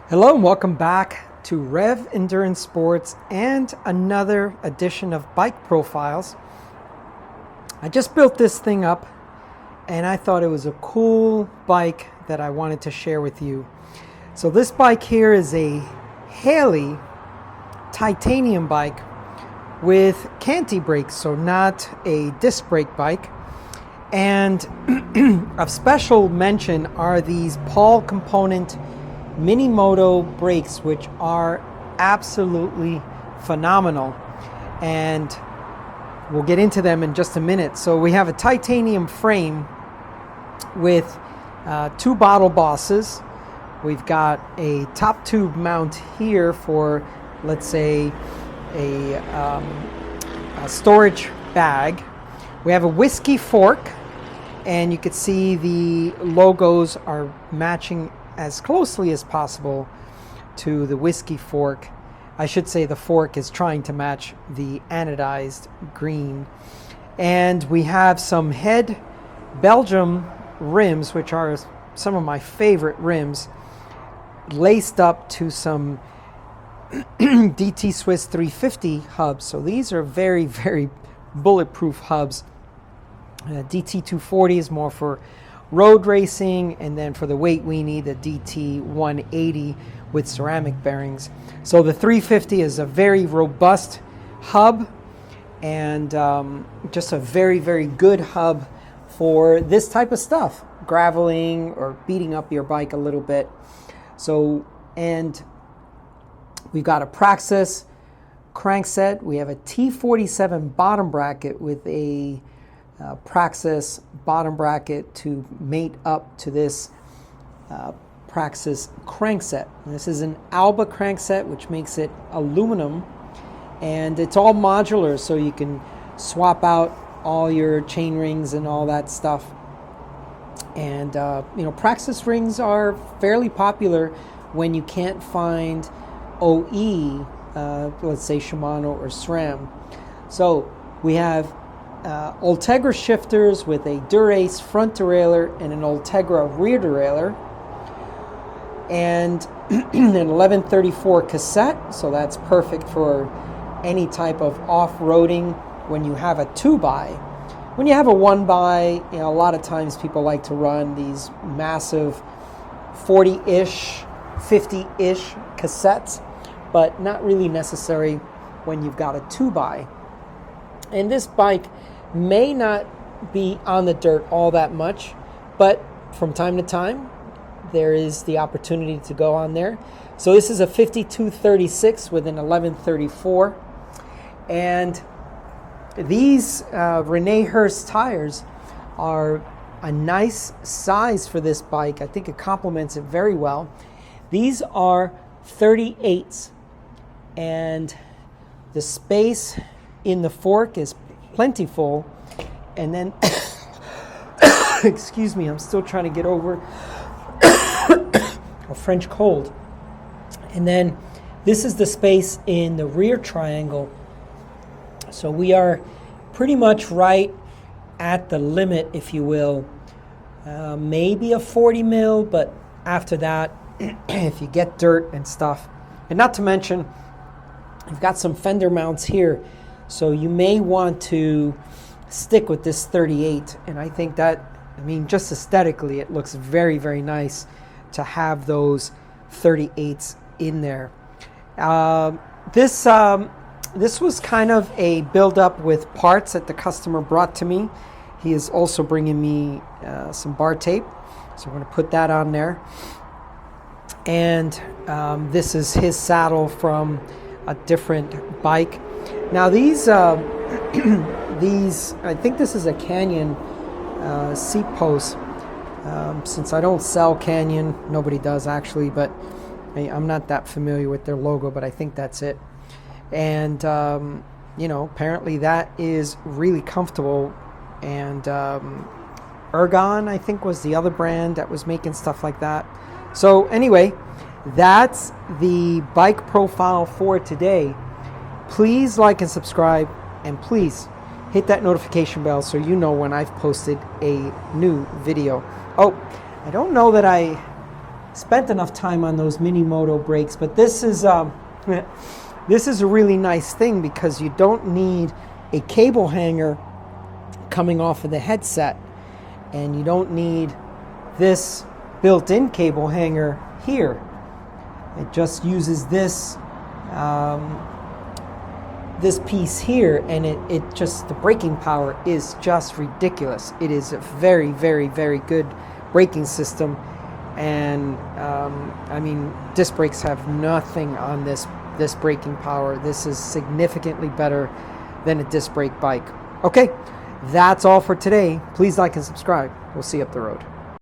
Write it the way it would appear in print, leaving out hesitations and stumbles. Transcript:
Hello and welcome back to Rev Endurance Sports and another edition of Bike Profiles. I just built this thing up and I thought it was a cool bike that I wanted to share with you. So this bike here is a Haley titanium bike with Canti brakes, so not a disc brake bike. And of special mention are these Paul component Mini Moto brakes, which are absolutely phenomenal, and we'll get into them in just a minute. So we have a titanium frame with two bottle bosses. We've got a top tube mount here for, let's say, a storage bag. We have a whiskey fork, and you can see the logos are matching as closely as possible to the whiskey fork. I should say the fork is trying to match the anodized green. And we have some head Belgium rims, which are some of my favorite rims, laced up to some DT Swiss 350 hubs. So these are very, very bulletproof hubs. DT 240 is more for road racing, and then for the weight weenie, the DT 180 with ceramic bearings. So the 350 is a very robust hub, and just a very, very good hub for this type of stuff, graveling or beating up your bike a little bit. So, and we've got a Praxis crankset. We have a T47 bottom bracket with a Praxis bottom bracket to mate up to this Praxis crankset. This is an Alba crankset, which makes it aluminum, and it's all modular, so you can swap out all your chain rings and all that stuff. And Praxis rings are fairly popular when you can't find OE, let's say Shimano or SRAM. So we have Ultegra shifters with a Dura-Ace front derailleur and an Ultegra rear derailleur, and an 1134 cassette, so that's perfect for any type of off-roading when you have a 2x. When you have a 1x, a lot of times people like to run these massive 40-ish, 50-ish cassettes, but not really necessary when you've got a 2x. And this bike may not be on the dirt all that much, but from time to time there is the opportunity to go on there. So this is a 5236 with an 1134, and these Rene Hurst tires are a nice size for this bike. I think it complements it very well. These are 38s, and the space in the fork is plentiful. And then excuse me, I'm still trying to get over a French cold. And then this is the space in the rear triangle, so we are pretty much right at the limit, if you will. Maybe a 40 mil, but after that if you get dirt and stuff, and not to mention you've got some fender mounts here, so you may want to stick with this 38. And I think that, just aesthetically, it looks very, very nice to have those 38s in there. This was kind of a build-up with parts that the customer brought to me. He is also bringing me some bar tape, so we're going to put that on there. And this is his saddle from a different bike. Now these I think this is a Canyon seat post. Since I don't sell Canyon, nobody does actually, but I'm not that familiar with their logo, but I think that's it. And apparently that is really comfortable. And Ergon, I think, was the other brand that was making stuff like that. So anyway, that's the bike profile for today. Please like and subscribe, and please hit that notification bell so you know when I've posted a new video. Oh, I don't know that I spent enough time on those mini moto brakes, but this is a really nice thing because you don't need a cable hanger coming off of the headset, and you don't need this built-in cable hanger here. It just uses this this piece here, and it just, the braking power is just ridiculous. It is a very, very, very good braking system, and I mean, disc brakes have nothing on this braking power. This is significantly better than a disc brake bike. Okay, that's all for today. Please like and subscribe. We'll see you up the road.